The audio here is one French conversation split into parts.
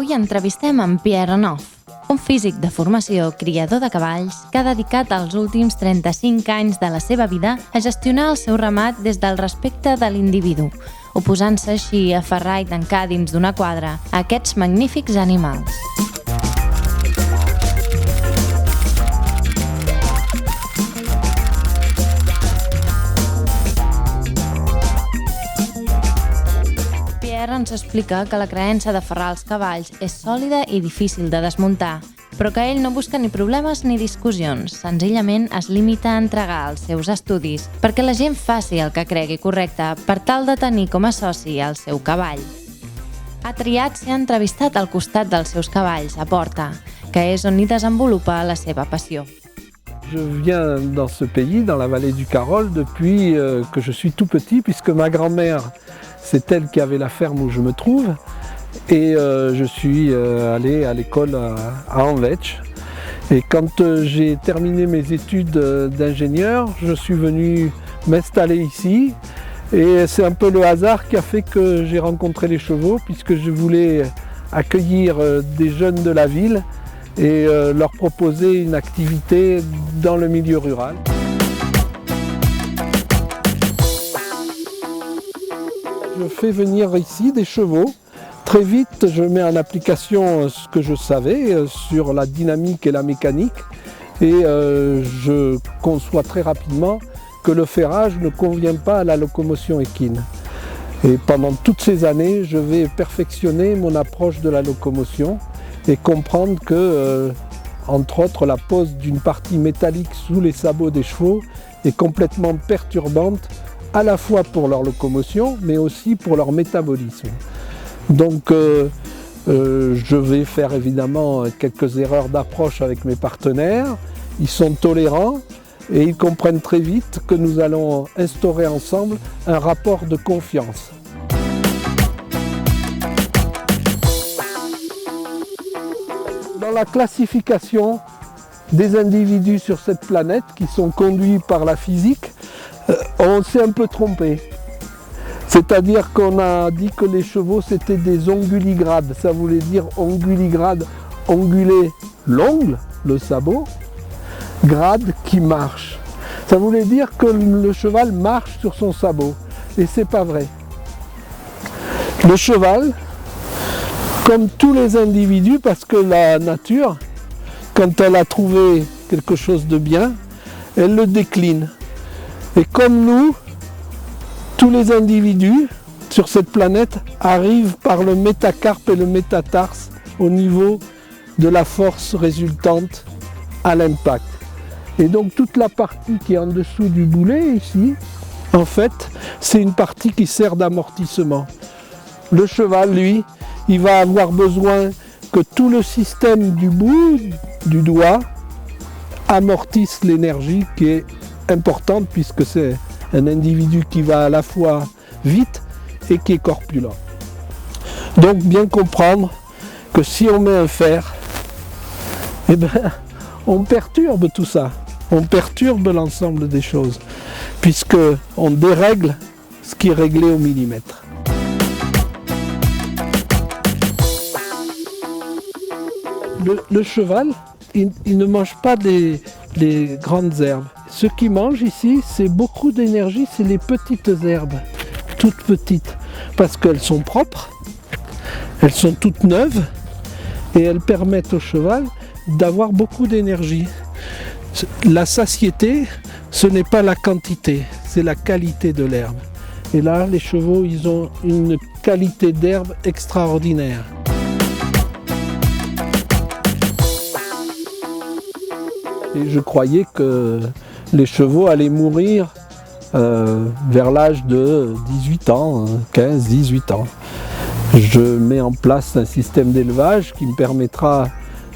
Avui entrevistem en Pierre Renouf, un físic de formació, criador de cavalls, que ha dedicat els últims 35 anys de la seva vida a gestionar el seu ramat des del respecte de l'individu, oposant-se així a aferrar i tancar dins d'una quadra a aquests magnífics animals. Pierre ens explica que la creença d'aferrar els cavalls és sòlida i difícil de desmuntar, però que ell no busca ni problemes ni discussions, senzillament es limita a entregar els seus estudis perquè la gent faci el que cregui correcte per tal de tenir com a soci el seu cavall. Ha triat ser entrevistat al costat dels seus cavalls, a Porta, que és on hi desenvolupa la seva passió. Je viens dans ce pays, dans la vallée du Carol, depuis que je suis tout petit, puisque ma grand-mère, c'est elle qui avait la ferme où je me trouve. Et je suis allé à l'école à Anvetch. Et quand j'ai terminé mes études d'ingénieur, je suis venu m'installer ici. Et c'est un peu le hasard qui a fait que j'ai rencontré les chevaux, puisque je voulais accueillir des jeunes de la ville et leur proposer une activité dans le milieu rural. Je fais venir ici des chevaux. Très vite, je mets en application ce que je savais sur la dynamique et la mécanique et je conçois très rapidement que le ferrage ne convient pas à la locomotion équine. Et pendant toutes ces années, je vais perfectionner mon approche de la locomotion et comprendre que, entre autres, la pose d'une partie métallique sous les sabots des chevaux est complètement perturbante à la fois pour leur locomotion, mais aussi pour leur métabolisme. Donc je vais faire évidemment quelques erreurs d'approche avec mes partenaires. Ils sont tolérants et ils comprennent très vite que nous allons instaurer ensemble un rapport de confiance. Dans la classification des individus sur cette planète qui sont conduits par la physique, on s'est un peu trompé. C'est-à-dire qu'on a dit que les chevaux c'était des onguligrades. Ça voulait dire onguligrade, onguler l'ongle, le sabot, grade qui marche. Ça voulait dire que le cheval marche sur son sabot. Et c'est pas vrai. Le cheval, comme tous les individus, parce que la nature, quand elle a trouvé quelque chose de bien, elle le décline. Et comme nous, tous les individus sur cette planète arrivent par le métacarpe et le métatarse au niveau de la force résultante à l'impact. Et donc toute la partie qui est en dessous du boulet ici, en fait, c'est une partie qui sert d'amortissement. Le cheval, lui, il va avoir besoin que tout le système du bout du doigt amortisse l'énergie qui est importante puisque c'est un individu qui va à la fois vite et qui est corpulent. Donc bien comprendre que si on met un fer, eh ben, on perturbe tout ça, on perturbe l'ensemble des choses, puisqu'on dérègle ce qui est réglé au millimètre. Le cheval, il ne mange pas les grandes herbes. Ce qu'il mange ici, c'est beaucoup d'énergie, c'est les petites herbes, toutes petites, parce qu'elles sont propres, elles sont toutes neuves et elles permettent au cheval d'avoir beaucoup d'énergie. La satiété, ce n'est pas la quantité, c'est la qualité de l'herbe. Et là, les chevaux, ils ont une qualité d'herbe extraordinaire. Et je croyais que les chevaux allaient mourir vers l'âge de 18 ans, 15-18 ans. Je mets en place un système d'élevage qui me permettra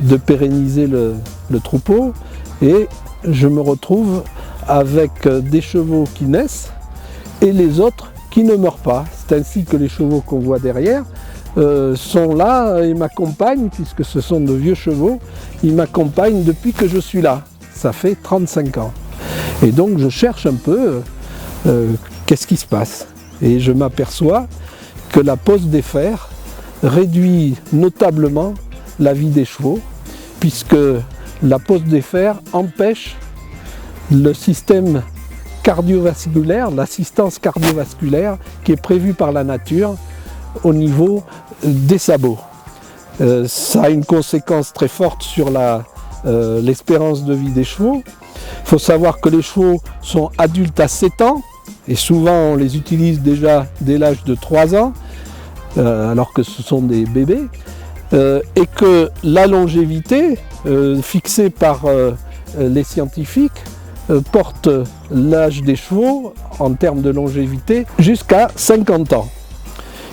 de pérenniser le troupeau et je me retrouve avec des chevaux qui naissent et les autres qui ne meurent pas. C'est ainsi que les chevaux qu'on voit derrière sont là et m'accompagnent, puisque ce sont de vieux chevaux, ils m'accompagnent depuis que je suis là. Ça fait 35 ans. Et donc je cherche un peu qu'est-ce qui se passe. Et je m'aperçois que la pose des fers réduit notablement la vie des chevaux, puisque la pose des fers empêche le système cardiovasculaire, l'assistance cardiovasculaire qui est prévue par la nature au niveau des sabots. Ça a une conséquence très forte sur l'espérance de vie des chevaux. Il faut savoir que les chevaux sont adultes à 7 ans, et souvent on les utilise déjà dès l'âge de 3 ans, alors que ce sont des bébés, et que la longévité fixée par les scientifiques porte l'âge des chevaux en termes de longévité jusqu'à 50 ans.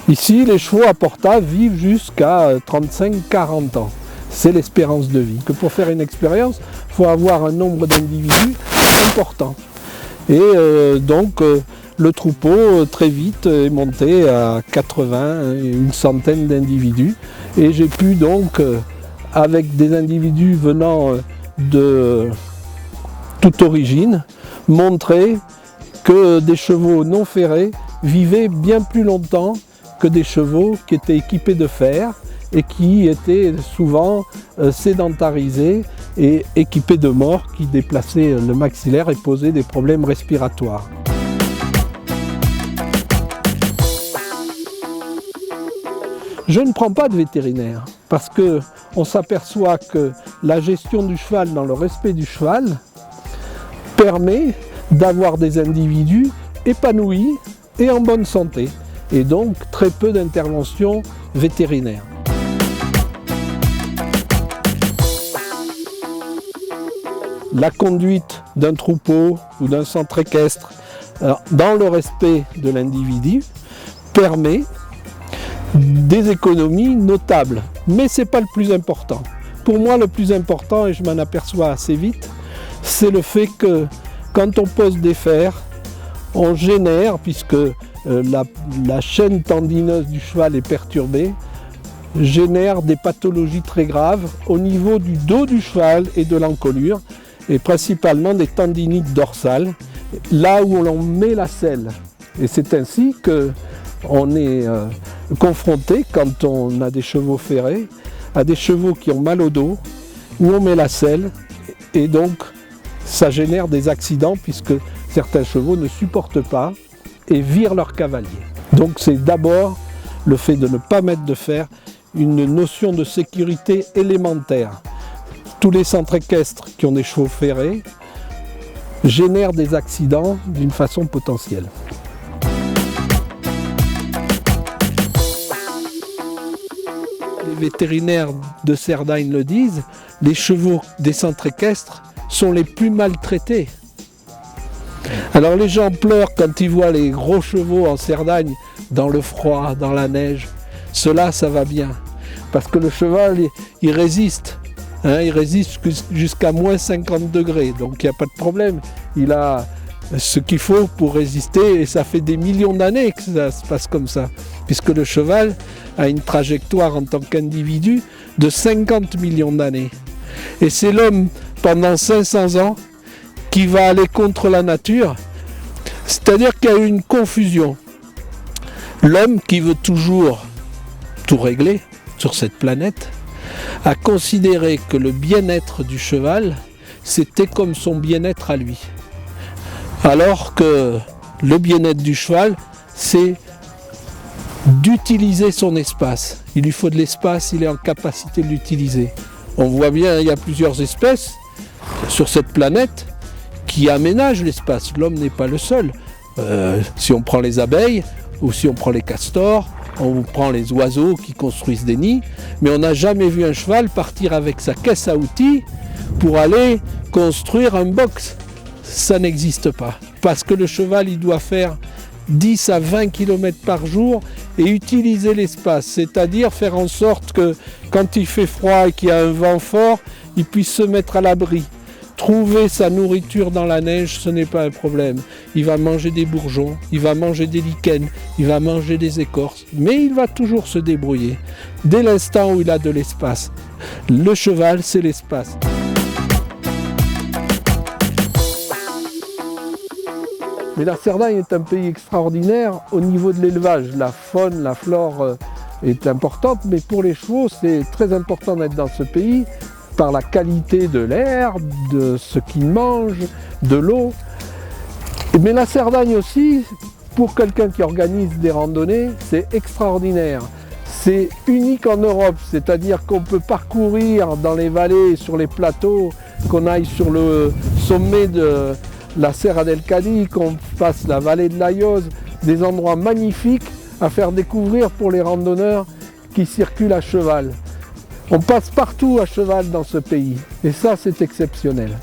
Ici, les chevaux à Porta vivent jusqu'à 35-40 ans. C'est l'espérance de vie. Que pour faire une expérience, il faut avoir un nombre d'individus important. Et donc, le troupeau, très vite, est monté à 80, une centaine d'individus. Et j'ai pu donc, avec des individus venant de toute origine, montrer que des chevaux non ferrés vivaient bien plus longtemps que des chevaux qui étaient équipés de fer et qui étaient souvent sédentarisés et équipés de mors qui déplaçaient le maxillaire et posaient des problèmes respiratoires. Je ne prends pas de vétérinaire parce qu'on s'aperçoit que la gestion du cheval dans le respect du cheval permet d'avoir des individus épanouis et en bonne santé, et donc très peu d'interventions vétérinaires. La conduite d'un troupeau ou d'un centre équestre dans le respect de l'individu permet des économies notables, mais ce n'est pas le plus important. Pour moi, le plus important, et je m'en aperçois assez vite, c'est le fait que quand on pose des fers, on génère, puisque la chaîne tendineuse du cheval est perturbée, génère des pathologies très graves au niveau du dos du cheval et de l'encolure, et principalement des tendinites dorsales, là où on met la selle. Et c'est ainsi qu'on est confronté, quand on a des chevaux ferrés, à des chevaux qui ont mal au dos, où on met la selle, et donc ça génère des accidents puisque certains chevaux ne supportent pas et virent leur cavalier. Donc c'est d'abord le fait de ne pas mettre de fer, une notion de sécurité élémentaire. Tous les centres équestres qui ont des chevaux ferrés génèrent des accidents d'une façon potentielle. Les vétérinaires de Cerdagne le disent, les chevaux des centres équestres sont les plus maltraités. Alors les gens pleurent quand ils voient les gros chevaux en Cerdagne, dans le froid, dans la neige. Cela, ça va bien, parce que le cheval, il résiste. Il résiste jusqu'à moins 50 degrés, donc il n'y a pas de problème. Il a ce qu'il faut pour résister, et ça fait des millions d'années que ça se passe comme ça, puisque le cheval a une trajectoire en tant qu'individu de 50 millions d'années. Et c'est l'homme, pendant 500 ans, qui va aller contre la nature, c'est-à-dire qu'il y a eu une confusion. L'homme, qui veut toujours tout régler sur cette planète, a considéré que le bien-être du cheval, c'était comme son bien-être à lui. Alors que le bien-être du cheval, c'est d'utiliser son espace. Il lui faut de l'espace, il est en capacité de l'utiliser. On voit bien, il y a plusieurs espèces sur cette planète qui aménagent l'espace. L'homme n'est pas le seul. Si on prend les abeilles, ou si on prend les castors, on prend les oiseaux qui construisent des nids, mais on n'a jamais vu un cheval partir avec sa caisse à outils pour aller construire un box. Ça n'existe pas. Parce que le cheval, il doit faire 10 à 20 km par jour et utiliser l'espace, c'est-à-dire faire en sorte que quand il fait froid et qu'il y a un vent fort, il puisse se mettre à l'abri. Trouver sa nourriture dans la neige, ce n'est pas un problème. Il va manger des bourgeons, il va manger des lichens, il va manger des écorces, mais il va toujours se débrouiller. Dès l'instant où il a de l'espace, le cheval, c'est l'espace. Mais la Cerdagne est un pays extraordinaire au niveau de l'élevage. La faune, la flore est importante, mais pour les chevaux, c'est très important d'être dans ce pays par la qualité de l'air, de ce qu'ils mangent, de l'eau. Mais la Cerdagne aussi, pour quelqu'un qui organise des randonnées, c'est extraordinaire. C'est unique en Europe, c'est-à-dire qu'on peut parcourir dans les vallées, sur les plateaux, qu'on aille sur le sommet de la Serra del Cadí, qu'on fasse la vallée de la Yoz, des endroits magnifiques à faire découvrir pour les randonneurs qui circulent à cheval. On passe partout à cheval dans ce pays et ça c'est exceptionnel.